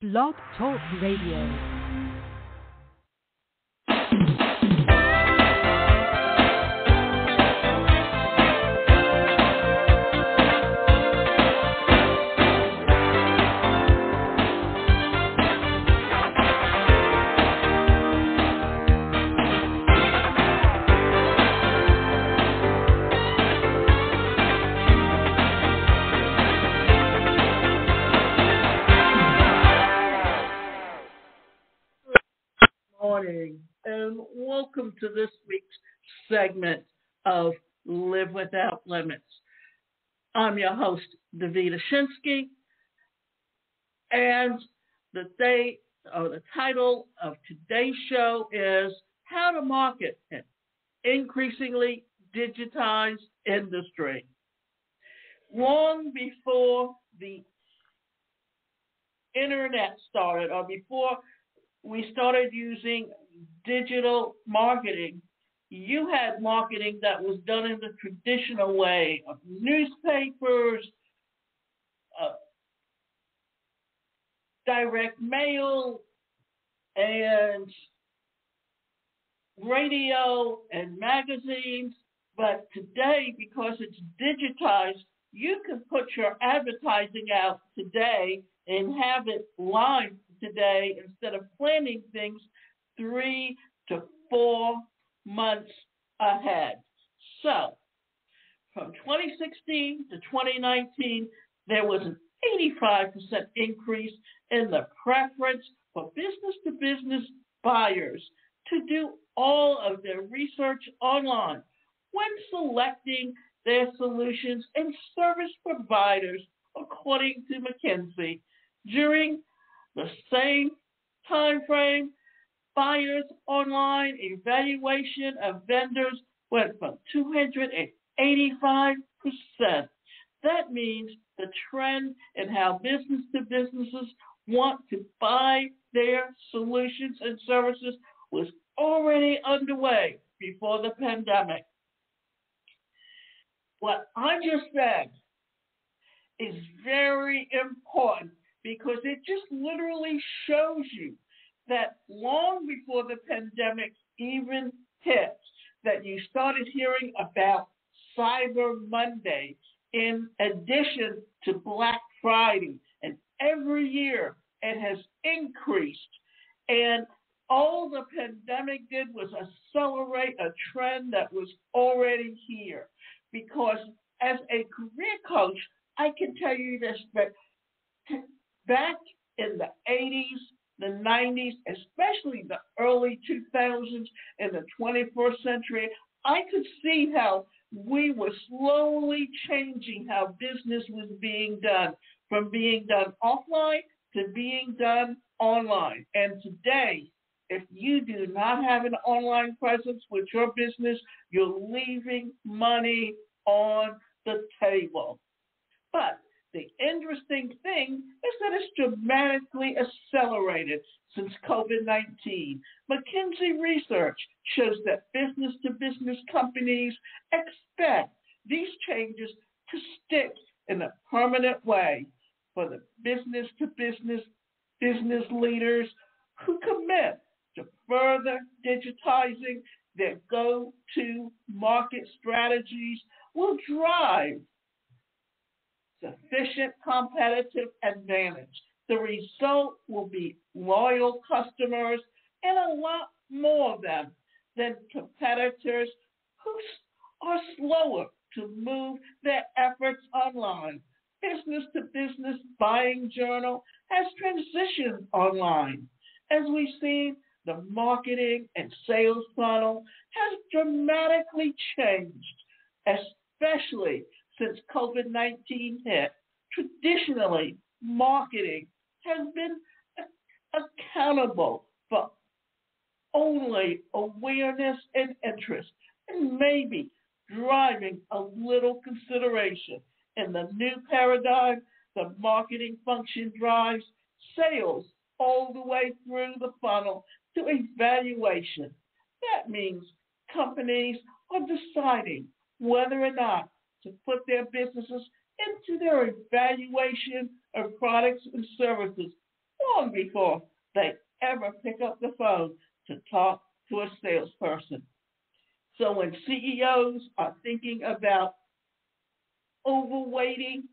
Blog Talk Radio. Morning, and welcome to this week's segment of Live Without Limits. I'm your host, Davida Shinsky, and the title of today's show is How to Market an Increasingly Digitized Industry. Long before the internet started, or before we started using digital marketing, you had marketing that was done in the traditional way of newspapers, direct mail, and radio and magazines. But today, because it's digitized, you can put your advertising out today and have it live today instead of planning things 3 to 4 months ahead. So from 2016 to 2019, there was an 85% increase in the preference for business-to-business buyers to do all of their research online when selecting their solutions and service providers, according to McKinsey. During the same time frame, buyers' online evaluation of vendors went from 285%. That means the trend in how business-to-businesses want to buy their solutions and services was already underway before the pandemic. What I just said is very important because it just literally shows you that long before the pandemic even hit, that you started hearing about Cyber Monday in addition to Black Friday. And every year it has increased. And all the pandemic did was accelerate a trend that was already here. Because as a career coach, I can tell you this, that back in the 80s, the 90s, especially the early 2000s and the 21st century, I could see how we were slowly changing how business was being done, from being done offline to being done online. And today, if you do not have an online presence with your business, you're leaving money on the table. But the interesting thing is that it's dramatically accelerated since COVID-19. McKinsey research shows that business-to-business companies expect these changes to stick in a permanent way for the business-to-business business leaders who commit to further digitizing their go-to-market strategies will drive sufficient competitive advantage. The result will be loyal customers and a lot more of them than competitors who are slower to move their efforts online. Business-to-business buying journal has transitioned online. As we've seen, the marketing and sales funnel has dramatically changed, especially since COVID-19 hit. Traditionally, marketing has been accountable for only awareness and interest, and maybe driving a little consideration. In the new paradigm, the marketing function drives sales all the way through the funnel to evaluation. That means companies are deciding whether or not to put their businesses into their evaluation of products and services long before they ever pick up the phone to talk to a salesperson. So when CEOs are thinking about overweighting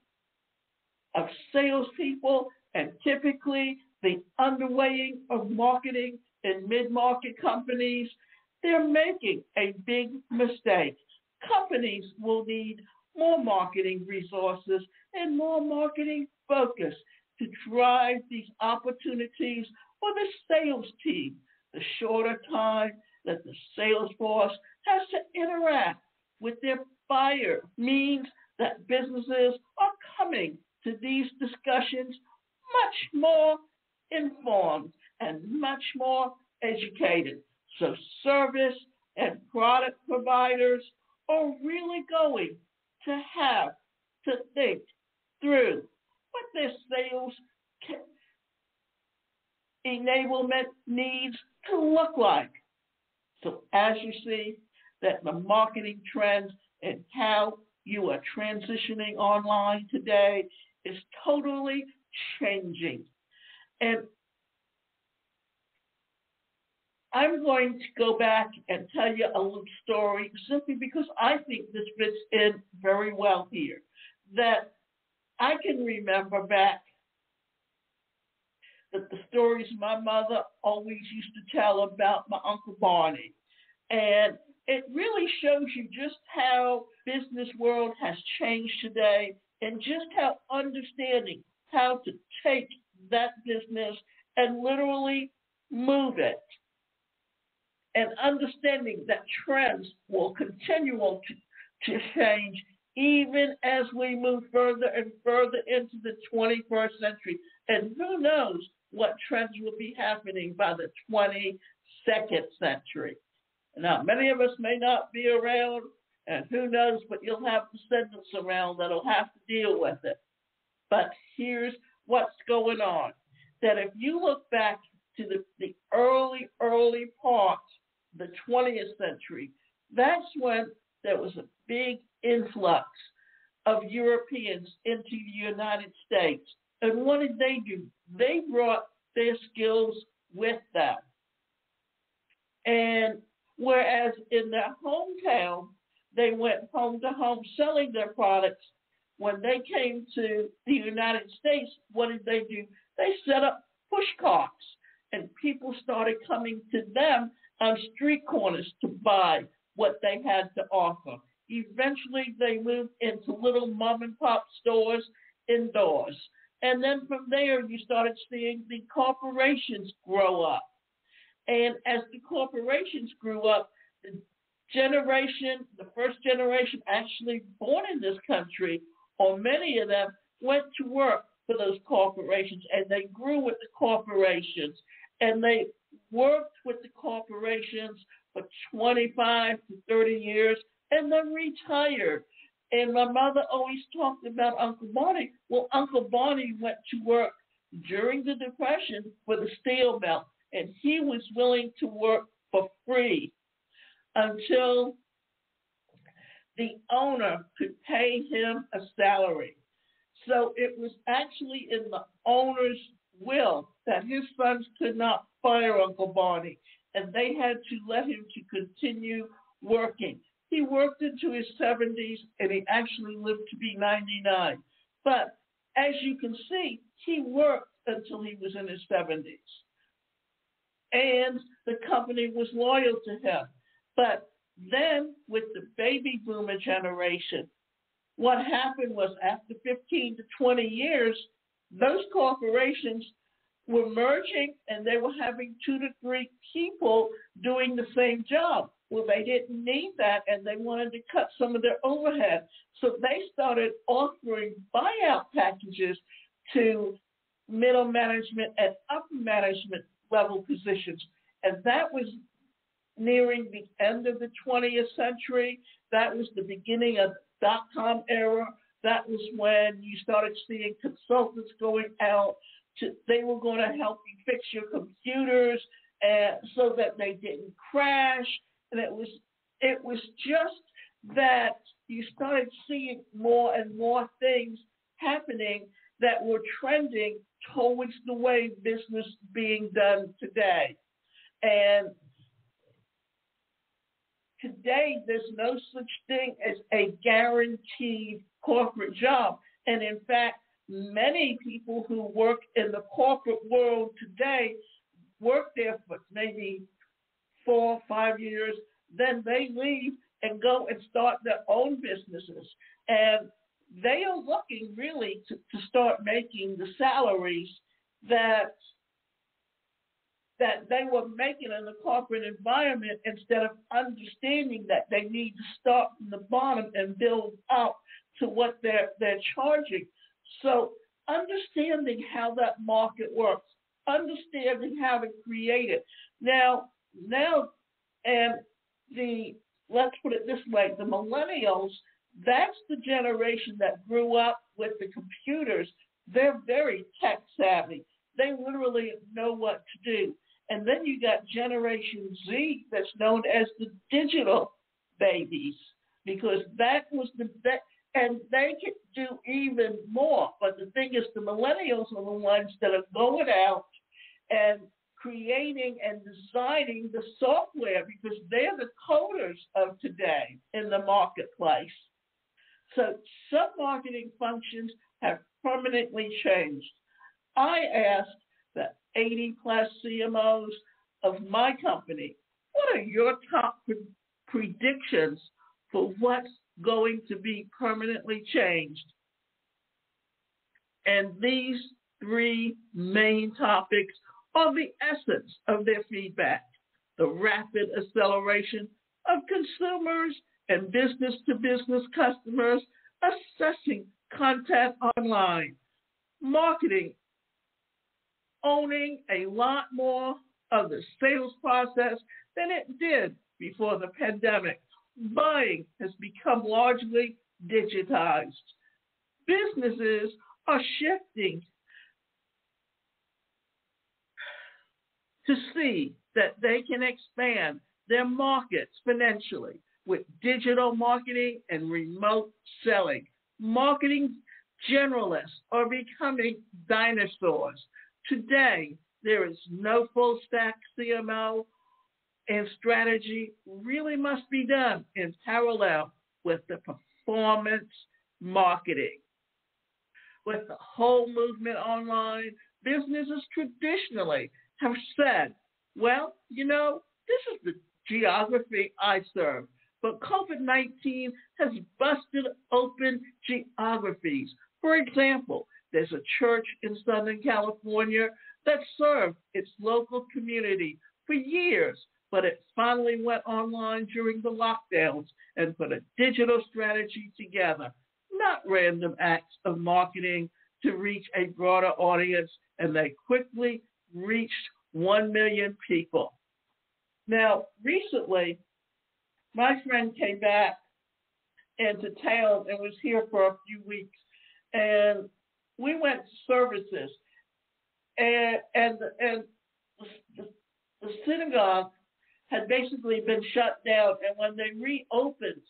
of salespeople and typically the underweighting of marketing in mid-market companies, they're making a big mistake. Companies will need more marketing resources and more marketing focus to drive these opportunities for the sales team. The shorter time that the sales force has to interact with their buyer means that businesses are coming to these discussions much more informed and much more educated. So service and product providers are really going to have to think through what their sales enablement needs to look like. So as you see that the marketing trends and how you are transitioning online today is totally changing. And I'm going to go back and tell you a little story simply because I think this fits in very well here. That I can remember back that the stories my mother always used to tell about my Uncle Barney. And it really shows you just how business world has changed today and just how understanding how to take that business and literally move it. And understanding that trends will continue to change even as we move further and further into the 21st century. And who knows what trends will be happening by the 22nd century. Now, many of us may not be around, and who knows, but you'll have descendants around that'll have to deal with it. But here's what's going on. That if you look back to the early parts of the 20th century, that's when there was a big influx of Europeans into the United States. And what did they do? They brought their skills with them. And whereas in their hometown, they went home to home selling their products, when they came to the United States, what did they do? They set up push carts, and people started coming to them on street corners to buy what they had to offer. Eventually, they moved into little mom and pop stores indoors. And then from there, you started seeing the corporations grow up. And as the corporations grew up, the first generation actually born in this country, or many of them, went to work for those corporations, and they grew with the corporations. And they worked with the corporations for 25 to 30 years, and then retired. And my mother always talked about Uncle Barney. Well, Uncle Barney went to work during the Depression for the steel mill, and he was willing to work for free until the owner could pay him a salary. So it was actually in the owner's will that his sons could not fire Uncle Barney, and they had to let him to continue working. He worked into his 70s, and he actually lived to be 99. But as you can see, he worked until he was in his 70s. And the company was loyal to him. But then with the baby boomer generation, what happened was after 15 to 20 years, those corporations were merging, and they were having 2 to 3 people doing the same job. Well, they didn't need that, and they wanted to cut some of their overhead. So they started offering buyout packages to middle management and upper management level positions. And that was nearing the end of the 20th century. That was the beginning of the dot-com era. That was when you started seeing consultants going out. They were going to help you fix your computers so that they didn't crash. And it was just that you started seeing more and more things happening that were trending towards the way business is being done today. And today, there's no such thing as a guaranteed corporate job. And in fact, many people who work in the corporate world today work there for maybe 4 or 5 years, then they leave and go and start their own businesses. And they are looking really to start making the salaries that they were making in the corporate environment, instead of understanding that they need to start from the bottom and build up to what they're charging. So understanding how that market works, understanding how to create it. Now, and let's put it this way, the millennials, that's the generation that grew up with the computers. They're very tech savvy. They literally know what to do. And then you got Generation Z, that's known as the digital babies, because that was and they could do even more. But the thing is, the millennials are the ones that are going out and creating and designing the software, because they're the coders of today in the marketplace. So some marketing functions have permanently changed. I asked the 80 plus CMOs of my company, what are your top predictions for what's going to be permanently changed? And these 3 main topics are the essence of their feedback: the rapid acceleration of consumers and business-to-business customers assessing content online, marketing owning a lot more of the sales process than it did before the pandemic. Buying has become largely digitized. Businesses are shifting to see that they can expand their markets exponentially with digital marketing and remote selling. Marketing generalists are becoming dinosaurs. Today, there is no full stack CMO, and strategy really must be done in parallel with the performance marketing. With the whole movement online, businesses traditionally have said, well, this is the geography I serve. But COVID-19 has busted open geographies. For example, there's a church in Southern California that served its local community for years, but it finally went online during the lockdowns and put a digital strategy together, not random acts of marketing to reach a broader audience, and they quickly reached 1 million people. Now, recently, my friend came back into town and was here for a few weeks, and we went to services, and the synagogue had basically been shut down, and when they reopened,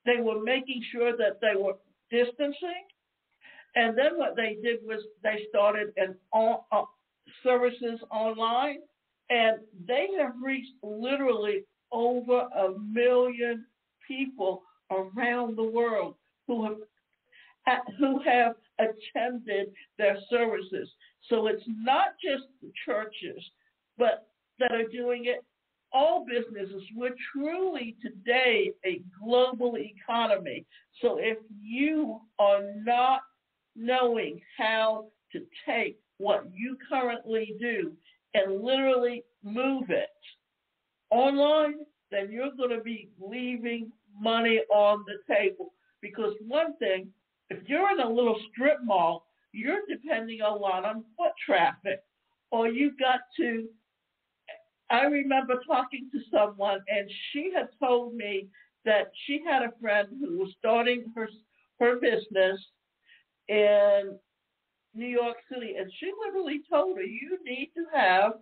they were making sure that they were distancing, and then what they did was they started services online, and they have reached literally over 1 million people around the world who have attended their services. So it's not just the churches, but that are doing it. All businesses. We're truly today a global economy. So if you are not knowing how to take what you currently do and literally move it online, then you're going to be leaving money on the table. Because one thing, if you're in a little strip mall, you're depending a lot on foot traffic, or you've got to. I remember talking to someone, and she had told me that she had a friend who was starting her business in New York City, and she literally told her, you need to have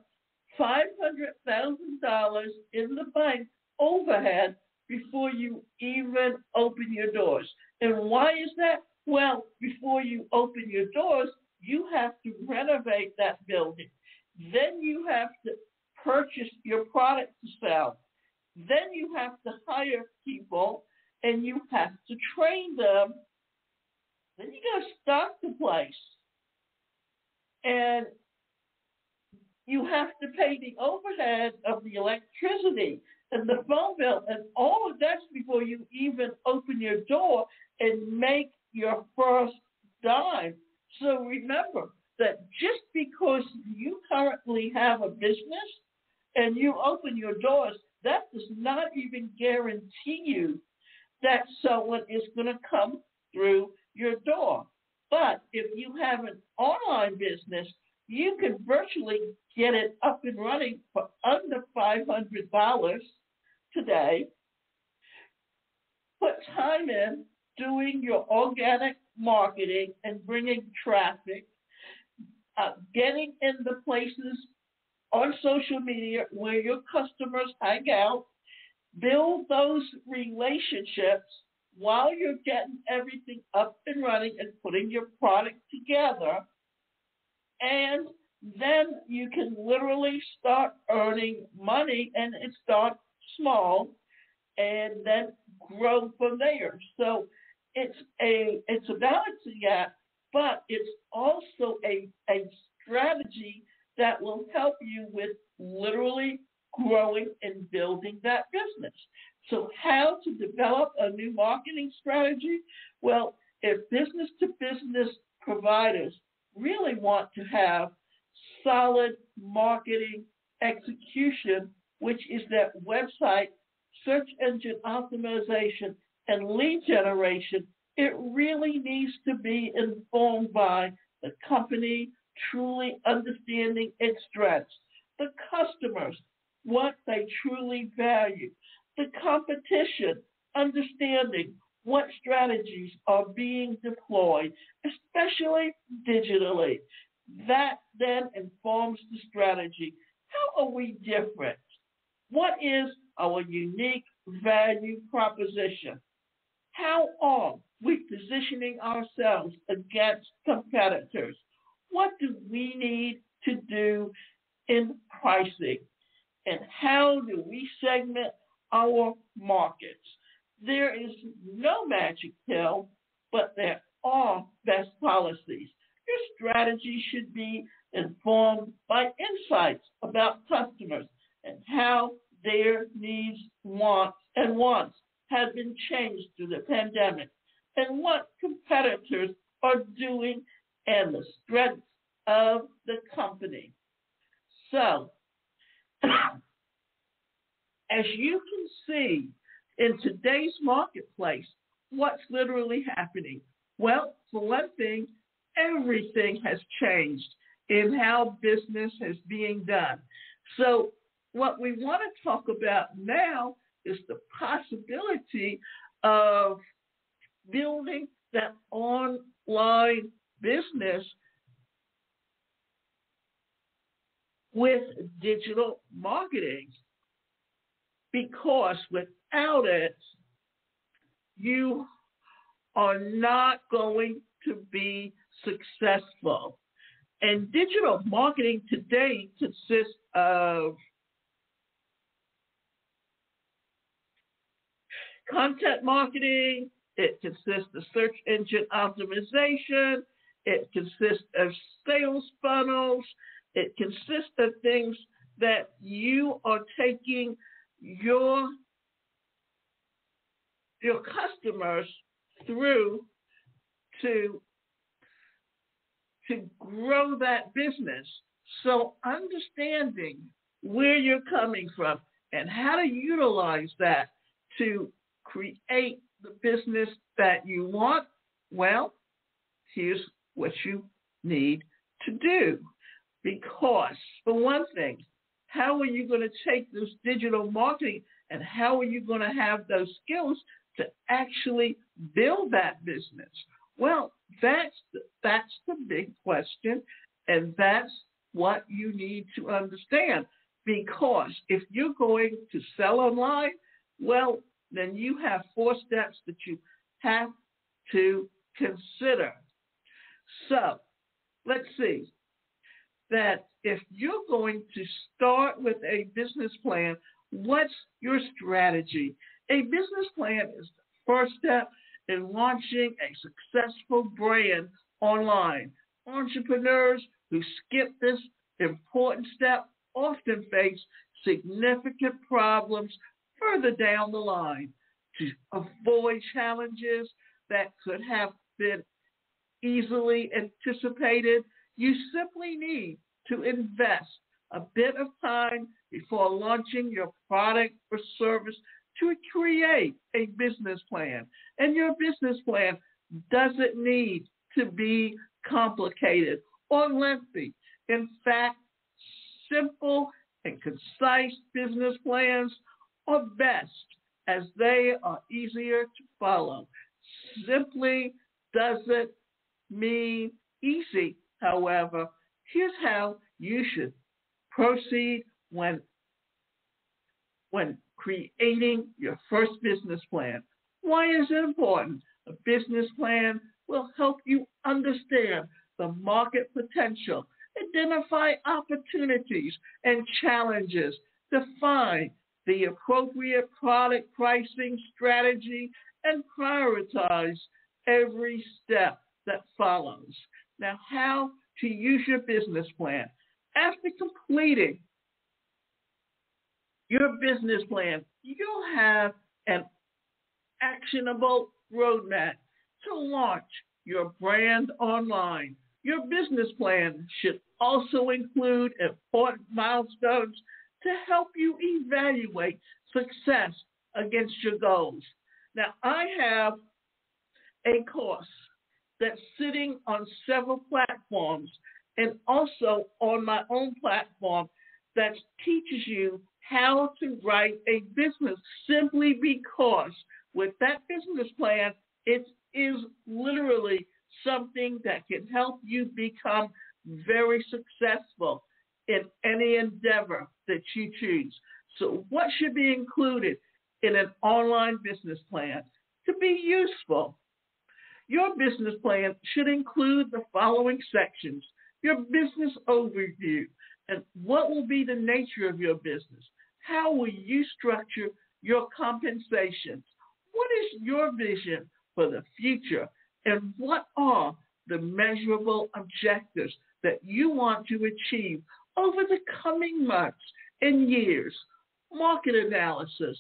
$500,000 in the bank overhead before you even open your doors. And why is that? Well, before you open your doors, you have to renovate that building. Then you have to purchase your product to sell. Then you have to hire people and you have to train them. Then you got to stock the place. And you have to pay the overhead of the electricity and the phone bill and all of that before you even open your door and make your first dime. So remember that just because you currently have a business and you open your doors, that does not even guarantee you that someone is going to come through your door. But if you have an online business, you can virtually get it up and running for under $500 today. Put time in doing your organic marketing and bringing traffic, getting in the places on social media where your customers hang out, build those relationships while you're getting everything up and running and putting your product together. And then you can literally start earning money, and it starts small and then grow from there. So it's a balancing act, but it's also a strategy that will help you with literally growing and building that business. So how to develop a new marketing strategy? Well, if business-to-business providers really want to have solid marketing execution, which is that website, search engine optimization, and lead generation, it really needs to be informed by the company truly understanding its strengths, the customers, what they truly value, the competition, understanding what strategies are being deployed, especially digitally. That then informs the strategy. How are we different? What is our unique value proposition? How are we positioning ourselves against competitors? What do we need to do in pricing? And how do we segment our markets? There is no magic pill, but there are best policies. Your strategy should be informed by insights about customers and how their needs, wants have been changed through the pandemic, and what competitors are doing and the strengths of the company. So, as you can see in today's marketplace, what's literally happening? Well, for one thing, everything has changed in how business is being done. So what we want to talk about now is the possibility of building that online business with digital marketing, because without it, you are not going to be successful. And digital marketing today consists of content marketing, it consists of search engine optimization, it consists of sales funnels, it consists of things that you are taking your customers through to grow that business. So understanding where you're coming from and how to utilize that to create the business that you want, well, here's what you need to do. Because, for one thing, how are you going to take this digital marketing and how are you going to have those skills to actually build that business? Well, that's the big question, and that's what you need to understand. Because if you're going to sell online, well, then you have 4 steps that you have to consider. So let's see, that if you're going to start with a business plan, what's your strategy? A business plan is the first step in launching a successful brand online. Entrepreneurs who skip this important step often face significant problems further down the line. To avoid challenges that could have been easily anticipated, you simply need to invest a bit of time before launching your product or service to create a business plan. And your business plan doesn't need to be complicated or lengthy. In fact, simple and concise business plans are best as they are easier to follow. Simply doesn't mean easy, however. Here's how you should proceed when creating your first business plan. Why is it important? A business plan will help you understand the market potential, identify opportunities and challenges, define the appropriate product pricing strategy, and prioritize every step that follows. Now, how to use your business plan. After completing your business plan, you'll have an actionable roadmap to launch your brand online. Your business plan should also include important milestones to help you evaluate success against your goals. Now, I have a course that's sitting on several platforms and also on my own platform that teaches you how to write a business simply because with that business plan, it is literally something that can help you become very successful in any endeavor that you choose. So what should be included in an online business plan to be useful? Your business plan should include the following sections: your business overview, and what will be the nature of your business? How will you structure your compensations? What is your vision for the future? And what are the measurable objectives that you want to achieve over the coming months and years? Market analysis.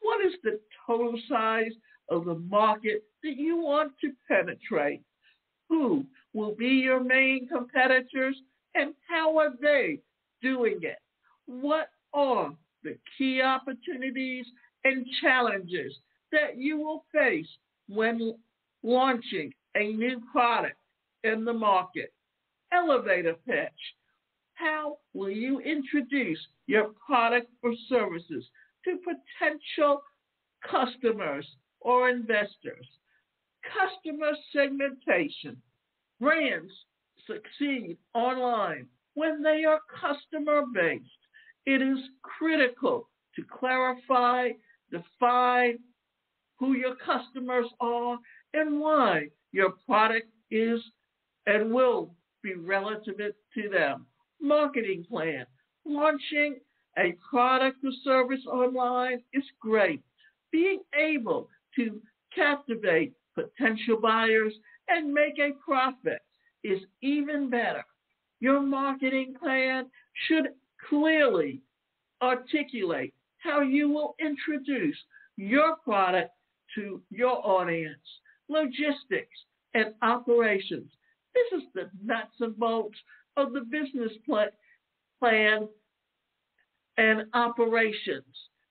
What is the total size of the market that you want to penetrate? Who will be your main competitors and how are they doing it? What are the key opportunities and challenges that you will face when launching a new product in the market? Elevator pitch. How will you introduce your product or services to potential customers or investors? Customer segmentation. Brands succeed online when they are customer-based. It is critical to clarify, define who your customers are and why your product is and will be relevant to them. Marketing plan. Launching a product or service online is great. Being able to captivate potential buyers and make a profit is even better. Your marketing plan should clearly articulate how you will introduce your product to your audience. Logistics and operations. This is the nuts and bolts of the business plan and operations.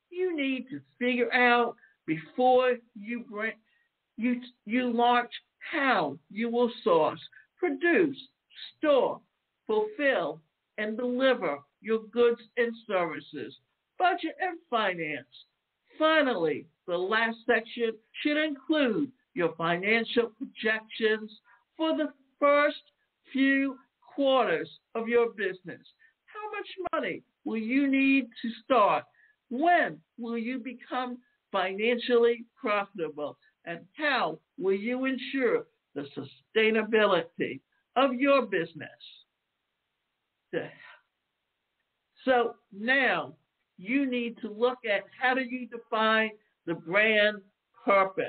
You need to figure out before you launch how you will source, produce, store, fulfill, and deliver your goods and services. Budget and finance. Finally, the last section should include your financial projections for the first few quarters of your business. How much money will you need to start? When will you become financially profitable? And how will you ensure the sustainability of your business. So now you need to look at how do you define the brand purpose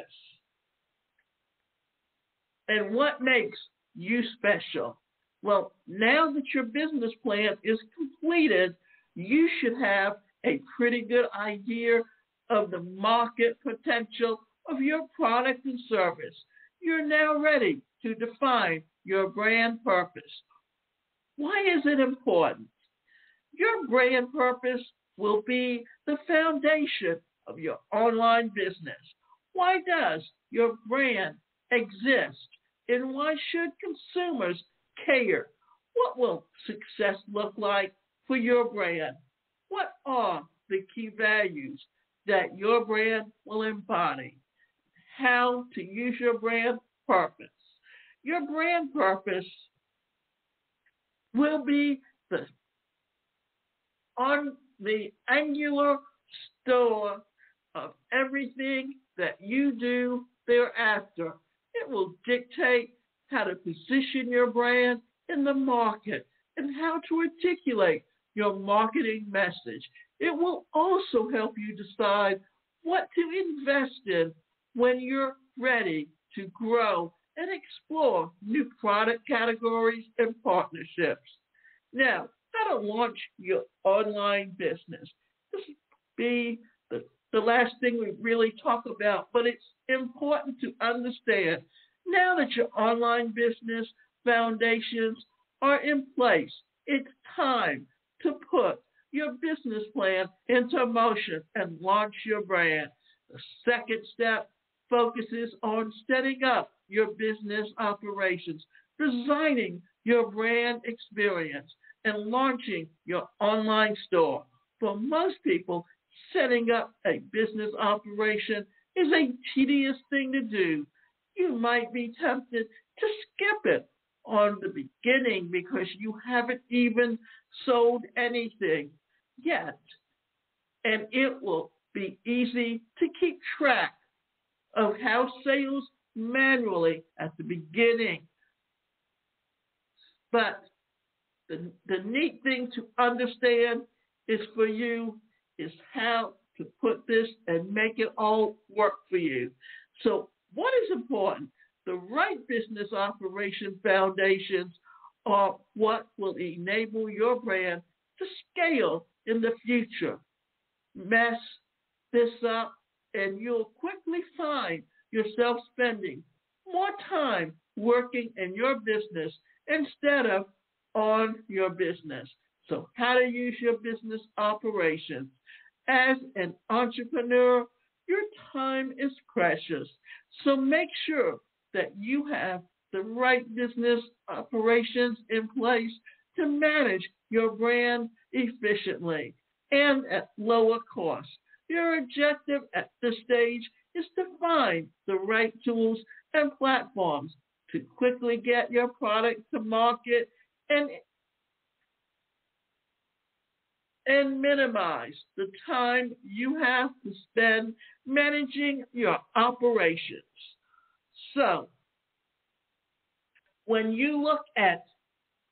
and what makes you special. Well, now that your business plan is completed, you should have a pretty good idea of the market potential of your product and service. You're now ready to define your brand purpose. Why is it important? Your brand purpose will be the foundation of your online business. Why does your brand exist? And why should consumers care? What will success look like for your brand? What are the key values that your brand will embody? How to use your brand purpose. Your brand purpose will be on the angular store of everything that you do thereafter. It will dictate how to position your brand in the market and how to articulate your marketing message. It will also help you decide what to invest in when you're ready to grow and explore new product categories and partnerships. Now, how to launch your online business. This will be the last thing we really talk about, but it's important to understand now that your online business foundations are in place, it's time to put your business plan into motion and launch your brand. The second step focuses on setting up your business operations, designing your brand experience, and launching your online store. For most people, setting up a business operation is a tedious thing to do. You might be tempted to skip it on the beginning because you haven't even sold anything yet. And it will be easy to keep track of how sales manually at the beginning. But the neat thing to understand is for you is how to put this and make it all work for you. So what is important? The right business operation foundations are what will enable your brand to scale in the future. Mess this up and you'll quickly find yourself spending more time working in your business instead of on your business. So how to use your business operations. As an entrepreneur, your time is precious. So make sure that you have the right business operations in place to manage your brand efficiently and at lower cost. Your objective at this stage is to find the right tools and platforms to quickly get your product to market and minimize the time you have to spend managing your operations. So, when you look at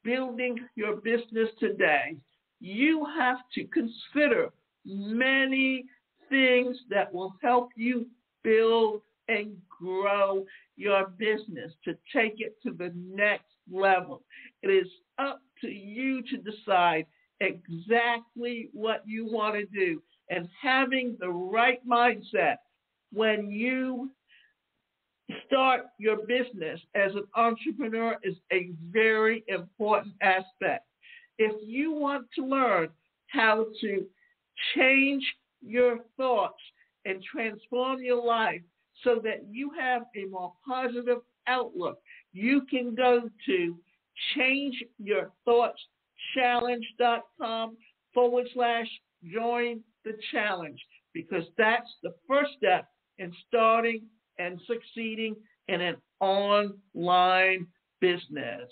building your business today, you have to consider many things that will help you build and grow your business to take it to the next level. It is up to you to decide exactly what you want to do, and having the right mindset when you start your business as an entrepreneur is a very important aspect. If you want to learn how to change your thoughts and transform your life so that you have a more positive outlook, you can go to changeyourthoughtschallenge.com/join the challenge, because that's the first step in starting and succeeding in an online business.